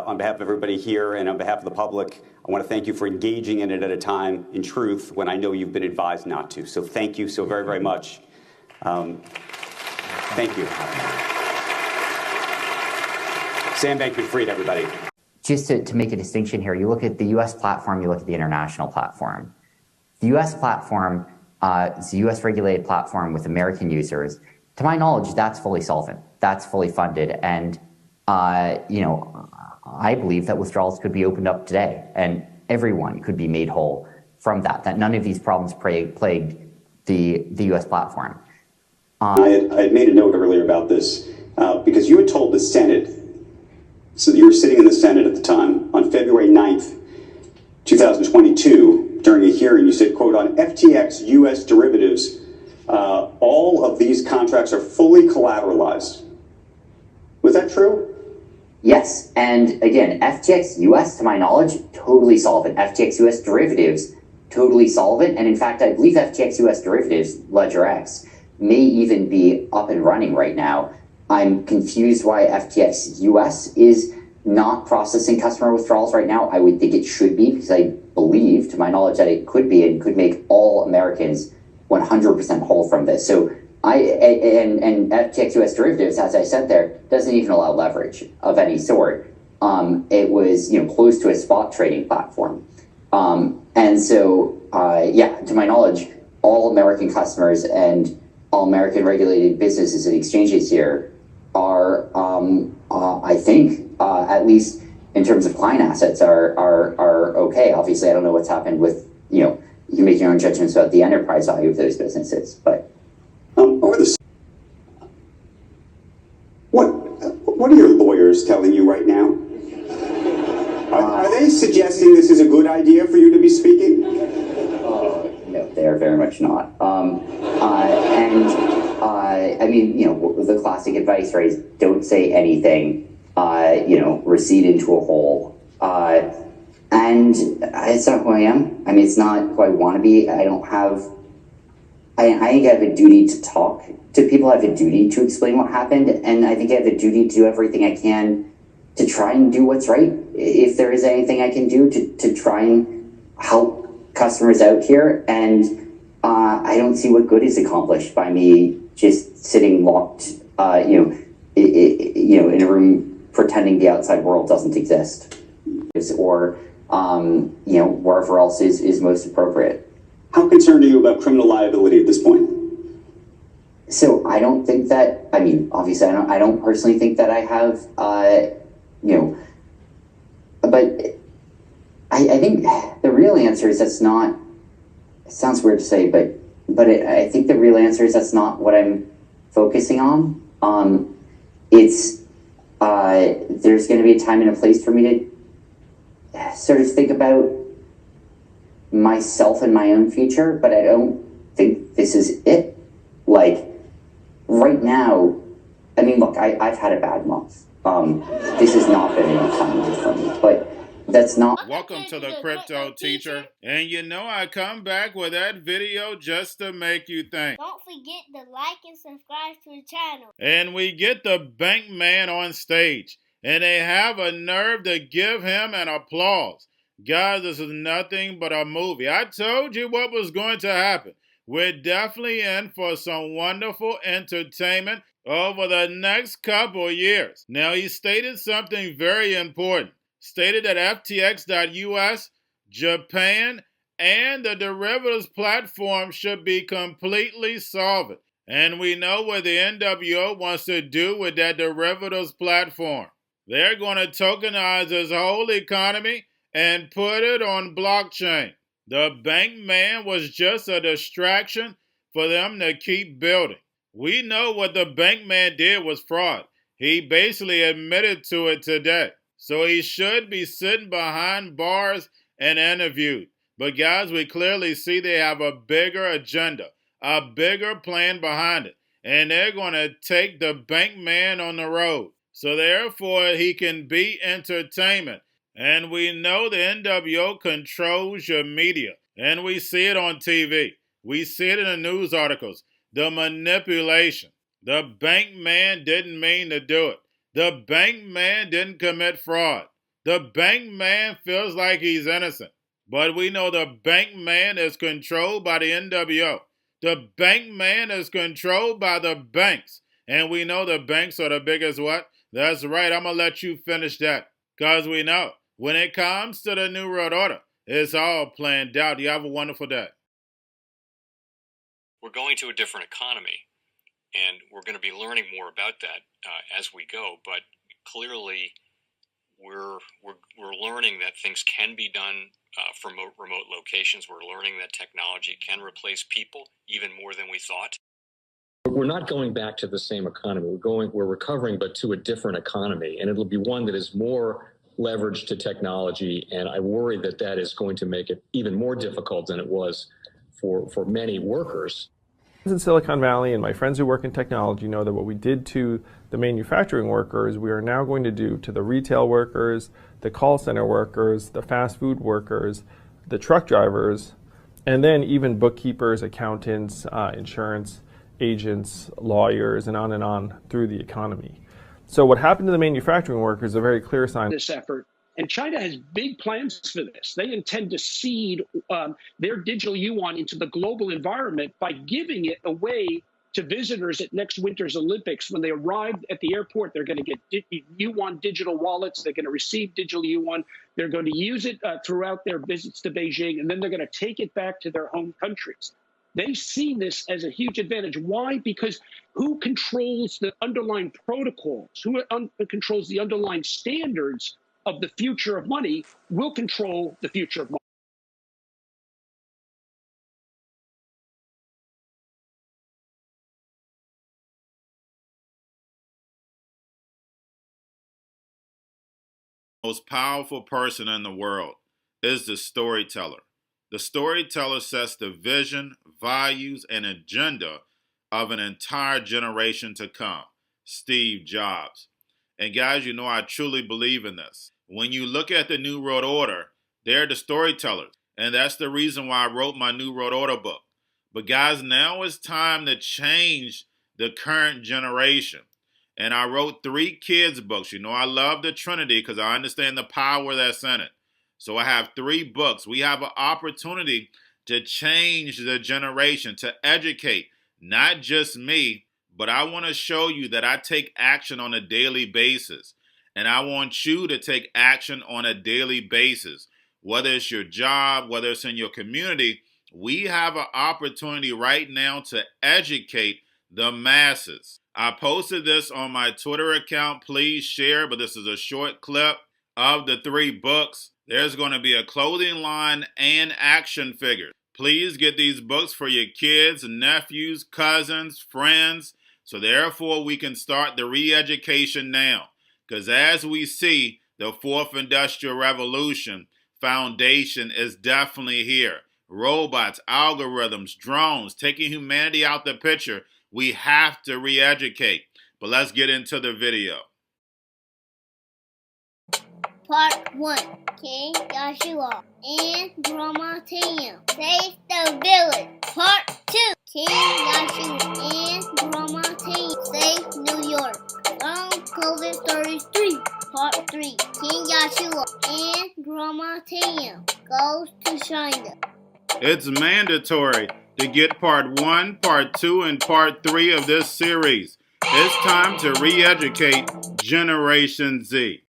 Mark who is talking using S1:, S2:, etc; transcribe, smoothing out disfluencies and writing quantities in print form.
S1: On behalf of everybody here and on behalf of the public, I want to thank you for engaging in it at a time, in truth, when I know you've been advised not to. So thank you so very, very much. Thank you. Sam Bankman-Fried, everybody.
S2: Just to make a distinction here, you look at the U.S. platform, you look at the international platform. The U.S. platform is a U.S. regulated platform with American users. To my knowledge, that's fully solvent. That's fully funded. And, I believe that withdrawals could be opened up today and everyone could be made whole from that none of these problems plagued the U.S. platform.
S1: I had made a note earlier about this because you had told the Senate, so you were sitting in the Senate at the time, on February 9th, 2022, during a hearing, you said, quote, on FTX U.S. derivatives, all of these contracts are fully collateralized. Was that true?
S2: Yes, and again, FTX US, to my knowledge, totally solvent. FTX US derivatives, totally solvent. And in fact, I believe FTX US derivatives, Ledger X, may even be up and running right now. I'm confused why FTX US is not processing customer withdrawals right now. I would think it should be, because I believe, to my knowledge, that it could be and could make all Americans 100% whole from this. So and FTX US derivatives, as I said there, doesn't even allow leverage of any sort. It was close to a spot trading platform. And so, to my knowledge, all American customers and all American regulated businesses and exchanges here are, I think, at least in terms of client assets, are okay. Obviously, I don't know what's happened with, you can make your own judgments about the enterprise value of those businesses, but.
S1: What are your lawyers telling you right now? Are they suggesting this is a good idea for you to be speaking?
S2: No, they are very much not. The classic advice, right, is don't say anything, recede into a hole. And it's not who I am. I mean, it's not who I want to be. I think I have a duty to talk to people. I have a duty to explain what happened. And I think I have a duty to do everything I can to try and do what's right. If there is anything I can do to try and help customers out here. And I don't see what good is accomplished by me just sitting locked, in a room pretending the outside world doesn't exist. Or, wherever else is most appropriate.
S1: How concerned are you about criminal liability at this point?
S2: So I don't think that, obviously I don't personally think that I have, but I think the real answer is that's not, it sounds weird to say, but I think the real answer is that's not what I'm focusing on. There's going to be a time and a place for me to sort of think about myself and my own future, but I don't think this is it. Like, right now, look, I've had a bad month. This has not been enough time for me, but that's not...
S3: Welcome to the Crypto Teacher. And I come back with that video just to make you think.
S4: Don't forget to like and subscribe to the channel.
S3: And we get the Bankman on stage, and they have a nerve to give him an applause. Guys, this is nothing but a movie. I told you what was going to happen. We're definitely in for some wonderful entertainment over the next couple years. Now, he stated something very important. Stated that FTX.US, Japan, and the derivatives platform should be completely solvent. And we know what the NWO wants to do with that derivatives platform. They're going to tokenize this whole economy and put it on blockchain. The Bankman was just a distraction for them to keep building. We know what the Bankman did was fraud. He basically admitted to it today. So he should be sitting behind bars and interviewed. But guys, we clearly see they have a bigger agenda, a bigger plan behind it. And they're going to take the Bankman on the road. So therefore, he can be entertainment. And we know the NWO controls your media. And we see it on TV. We see it in the news articles. The manipulation. The Bankman didn't mean to do it. The Bankman didn't commit fraud. The bank man feels like he's innocent, but we know the bank man is controlled by the NWO. The bank man is controlled by the banks, and we know the banks are the biggest what? That's right, I'm going to let you finish that, because we know when it comes to the New World Order, it's all planned out. You have a wonderful day.
S5: We're going to a different economy, and we're going to be learning more about that as we go. But clearly, we're learning that things can be done from remote locations. We're learning that technology can replace people even more than we thought.
S6: We're not going back to the same economy. We're recovering, but to a different economy, and it'll be one that is more leveraged to technology. And I worry that that is going to make it even more difficult than it was for many workers.
S7: In Silicon Valley, and my friends who work in technology know that what we did to the manufacturing workers, we are now going to do to the retail workers, the call center workers, the fast food workers, the truck drivers, and then even bookkeepers, accountants, insurance agents, lawyers, and on through the economy. So what happened to the manufacturing workers is a very clear sign.
S8: This effort. And China has big plans for this. They intend to seed their digital yuan into the global environment by giving it away to visitors at next winter's Olympics. When they arrive at the airport, they're going to get yuan digital wallets. They're going to receive digital yuan. They're going to use it throughout their visits to Beijing, and then they're going to take it back to their home countries. They see this as a huge advantage. Why? Because who controls the underlying protocols, who controls the underlying standards of the future of money will control the future of money.
S3: Most powerful person in the world is the storyteller. The storyteller sets the vision, values, and agenda of an entire generation to come. Steve Jobs. And guys, you know I truly believe in this. When you look at the New World Order, they're the storytellers. And that's the reason why I wrote my New World Order book. But guys, now it's time to change the current generation. And I wrote 3 kids' books. You know, I love the Trinity because I understand the power that's in it. So I have 3 books. We have an opportunity to change the generation, to educate, not just me, but I want to show you that I take action on a daily basis. And I want you to take action on a daily basis. Whether it's your job, whether it's in your community, we have an opportunity right now to educate the masses. I posted this on my Twitter account. Please share, but this is a short clip of the 3 books. There's going to be a clothing line and action figures. Please get these books for your kids, nephews, cousins, friends, so therefore we can start the re-education now. Because as we see, the 4th Industrial Revolution foundation is definitely here. Robots, algorithms, drones, taking humanity out the picture. We have to re-educate. But let's get into the video.
S4: Part 1. King Joshua and Grandma Tam save the village. Part 2. King Joshua and Grandma Tam save New York from COVID-33. Part 3. King Joshua and Grandma Tam goes to China.
S3: It's mandatory to get part 1, part 2, and part 3 of this series. It's time to re-educate Generation Z.